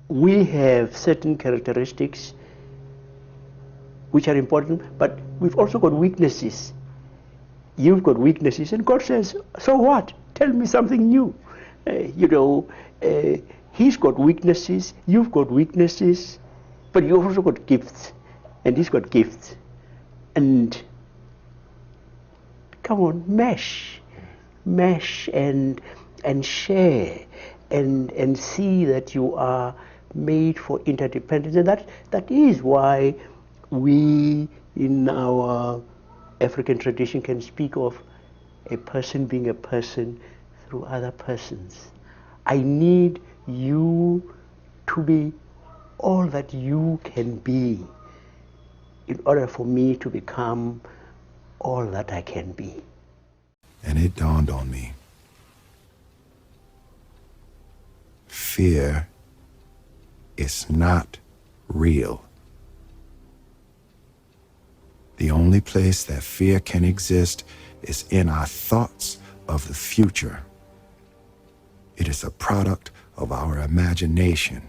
we have certain characteristics which are important, but we've also got weaknesses. You've got weaknesses, and God says, so what? Tell me something new. He's got weaknesses, you've got weaknesses, but you've also got gifts, and he's got gifts. And come on, mesh and share and see that you are made for interdependence. And that is why we in our African tradition can speak of a person being a person through other persons. I need you to be all that you can be in order for me to become all that I can be. And it dawned on me. Fear is not real. The only place that fear can exist is in our thoughts of the future. It is a product of our imagination,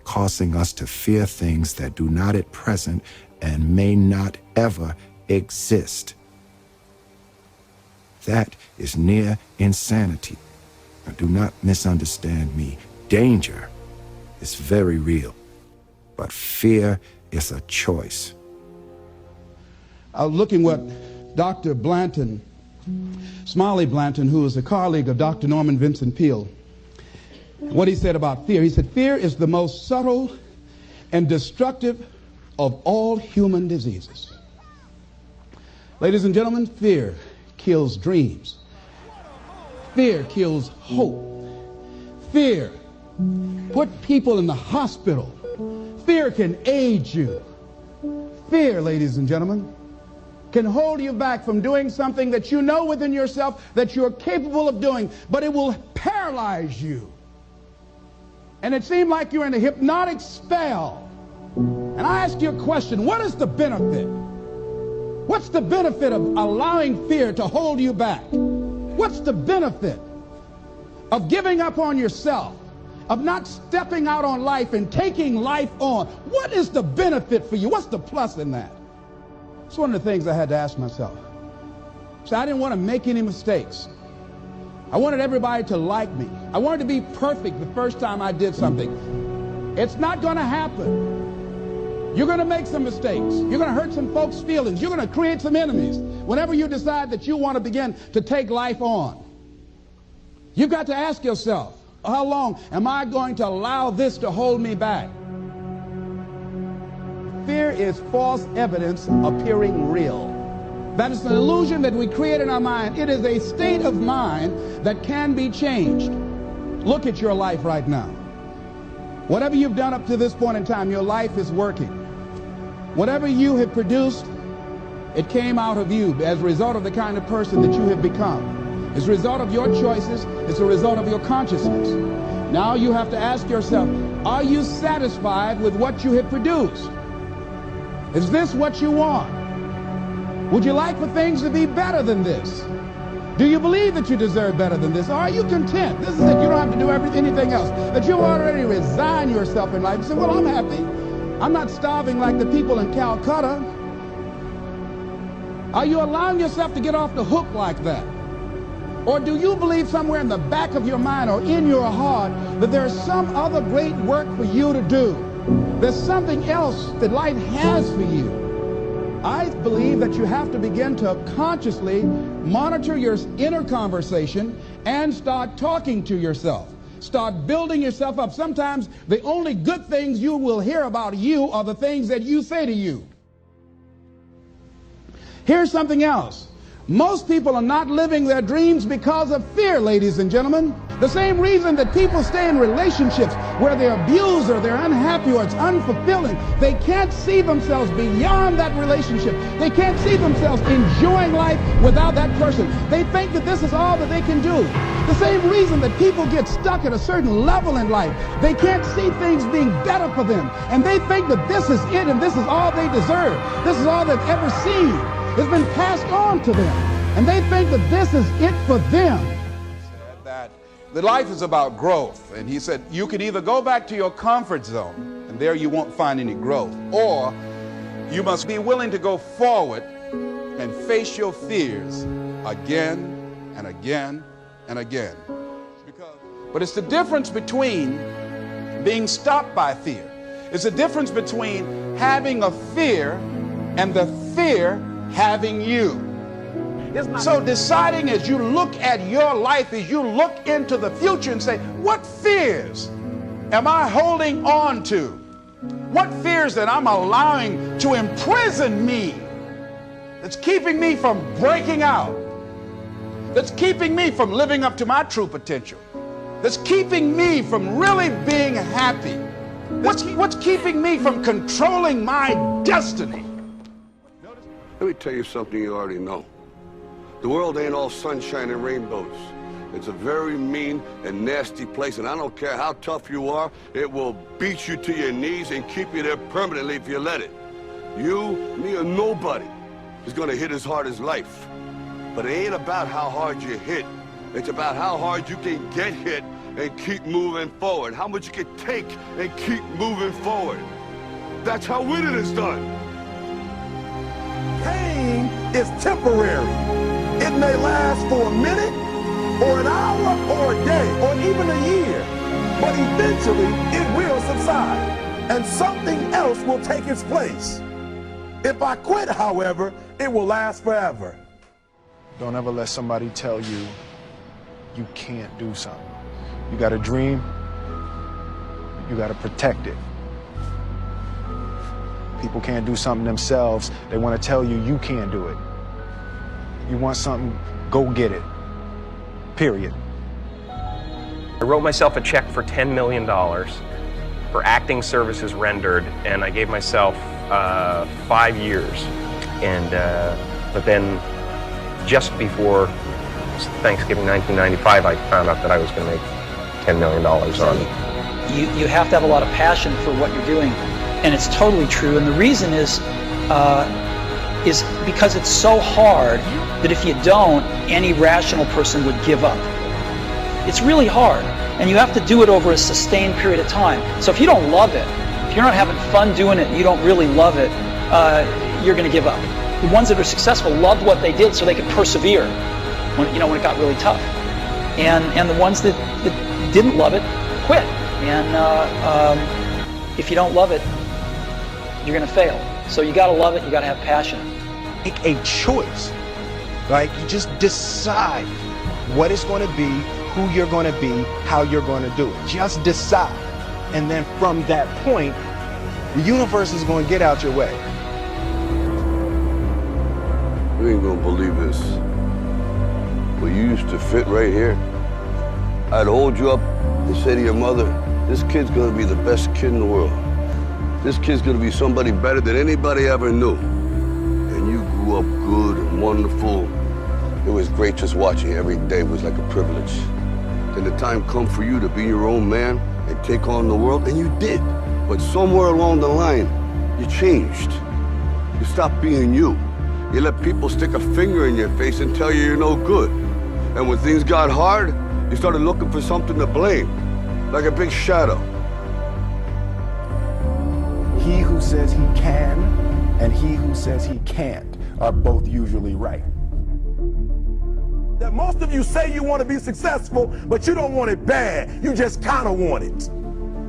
causing us to fear things that do not at present and may not ever exist. That is near insanity. Now, do not misunderstand me. Danger is very real, but fear is a choice. I was looking what Dr. Blanton, Smiley Blanton, who is a colleague of Dr. Norman Vincent Peale, what he said about fear. He said, fear is the most subtle and destructive of all human diseases. Ladies and gentlemen, fear kills dreams. Fear kills hope. Fear put people in the hospital. Fear can age you. Fear, ladies and gentlemen, can hold you back from doing something that you know within yourself that you're capable of doing, but it will paralyze you. And it seemed like you're in a hypnotic spell. And I ask you a question, what is the benefit? What's the benefit of allowing fear to hold you back? What's the benefit of giving up on yourself, of not stepping out on life and taking life on? What is the benefit for you? What's the plus in that? It's one of the things I had to ask myself. So I didn't want to make any mistakes. I wanted everybody to like me. I wanted to be perfect the first time I did something. It's not going to happen. You're going to make some mistakes. You're going to hurt some folks' feelings. You're going to create some enemies whenever you decide that you want to begin to take life on. You've got to ask yourself, how long am I going to allow this to hold me back? Fear is false evidence appearing real. That is an illusion that we create in our mind. It is a state of mind that can be changed. Look at your life right now. Whatever you've done up to this point in time, your life is working. Whatever you have produced, it came out of you as a result of the kind of person that you have become. It's a result of your choices. It's a result of your consciousness. Now you have to ask yourself, are you satisfied with what you have produced? Is this what you want? Would you like for things to be better than this? Do you believe that you deserve better than this? Or are you content? This is it. You don't have to do anything else. That you already resign yourself in life and say, well, I'm happy. I'm not starving like the people in Calcutta. Are you allowing yourself to get off the hook like that? Or do you believe somewhere in the back of your mind or in your heart that there's some other great work for you to do? There's something else that life has for you. I believe that you have to begin to consciously monitor your inner conversation and start talking to yourself. Start building yourself up. Sometimes the only good things you will hear about you are the things that you say to you. Here's something else. Most people are not living their dreams because of fear, ladies and gentlemen. The same reason that people stay in relationships where they're abused or they're unhappy or it's unfulfilling. They can't see themselves beyond that relationship. They can't see themselves enjoying life without that person. They think that this is all that they can do. The same reason that people get stuck at a certain level in life. They can't see things being better for them. And they think that this is it and this is all they deserve. This is all they've ever seen. It's been passed on to them. And they think that this is it for them. Said that that life is about growth. And he said, you can either go back to your comfort zone, and there you won't find any growth, or you must be willing to go forward and face your fears again and again and again. But it's the difference between being stopped by fear. It's the difference between having a fear and the fear having you. So deciding as you look at your life, as you look into the future and say, what fears am I holding on to? What fears that I'm allowing to imprison me, that's keeping me from breaking out, that's keeping me from living up to my true potential, that's keeping me from really being happy, what's keeping me from controlling my destiny? Let me tell you something you already know. The world ain't all sunshine and rainbows. It's a very mean and nasty place, and I don't care how tough you are, it will beat you to your knees and keep you there permanently if you let it. You, me, or nobody is gonna hit as hard as life. But it ain't about how hard you hit. It's about how hard you can get hit and keep moving forward. How much you can take and keep moving forward. That's how winning is done. Pain is temporary. It may last for a minute, or an hour, or a day, or even a year. But eventually, it will subside, and something else will take its place. If I quit, however, it will last forever. Don't ever let somebody tell you you can't do something. You got a dream, you got to protect it. People can't do something themselves. They want to tell you you can't do it. You want something, go get it. Period. I wrote myself a check for $10 million for acting services rendered, and I gave myself 5 years. And but then, just before Thanksgiving 1995, I found out that I was going to make $10 million on it. You have to have a lot of passion for what you're doing, and it's totally true. And the reason is because it's so hard that if you don't, any rational person would give up. It's really hard, and you have to do it over a sustained period of time. So if you don't love it, if you're not having fun doing it, and you don't really love it, you're going to give up. The ones that are successful loved what they did so they could persevere when it got really tough. And the ones that didn't love it quit. And if you don't love it, you're going to fail. So you got to love it. You got to have passion. Make a choice. Like, you just decide what it's going to be, who you're going to be, how you're going to do it. Just decide. And then from that point, the universe is going to get out your way. You ain't gonna believe this, but you used to fit right here. I'd hold you up and say to your mother, this kid's gonna be the best kid in the world. This kid's gonna be somebody better than anybody ever knew. And you grew up good and wonderful. It was great just watching you. Every day was like a privilege. Then the time come for you to be your own man and take on the world, and you did. But somewhere along the line, you changed. You stopped being you. You let people stick a finger in your face and tell you you're no good. And when things got hard, you started looking for something to blame, like a big shadow. He who says he can and he who says he can't are both usually right. That most of you say you want to be successful, but you don't want it bad. You just kind of want it.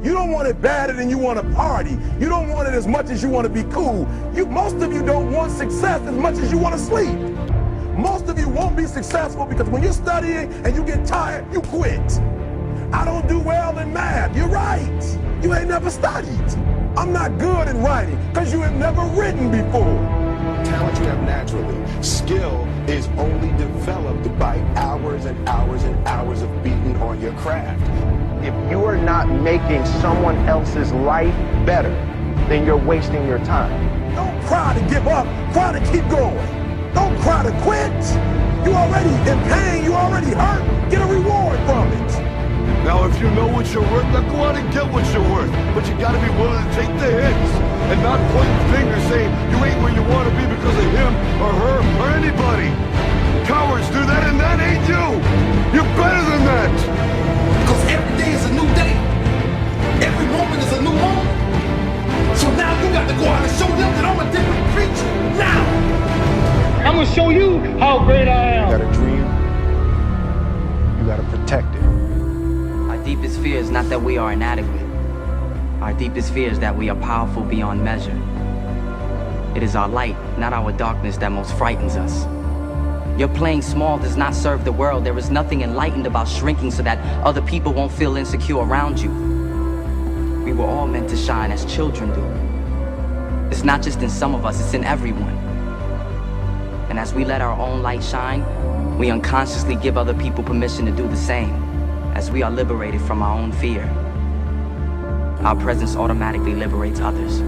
You don't want it badder than you want to party. You don't want it as much as you want to be cool. Most of you don't want success as much as you want to sleep. Most of you won't be successful because when you're studying and you get tired, you quit. I don't do well in math. You're right. You ain't never studied. I'm not good in writing because you have never written before. Talent you have naturally. Skill is only developed by hours and hours and hours of beating on your craft. If you are not making someone else's life better, then you're wasting your time. Don't cry to give up, cry to keep going. Don't cry to quit. You already in pain, you already hurt. Get a reward from it. Now if you know what you're worth, now go out and get what you're worth. But you gotta be willing to take the hits and not point fingers saying you ain't where you wanna be because of him or her or anybody. Cowards do that and that ain't you. You're better than that. Because every day is a new day. Every moment is a new moment. So now you got to go out and show them that I'm a different creature. Now! I'm going to show you how great I am. You got a dream, you got to protect it. Our deepest fear is not that we are inadequate. Our deepest fear is that we are powerful beyond measure. It is our light, not our darkness, that most frightens us. Your playing small does not serve the world. There is nothing enlightened about shrinking so that other people won't feel insecure around you. We were all meant to shine as children do. It's not just in some of us, it's in everyone. And as we let our own light shine, we unconsciously give other people permission to do the same. As we are liberated from our own fear, our presence automatically liberates others.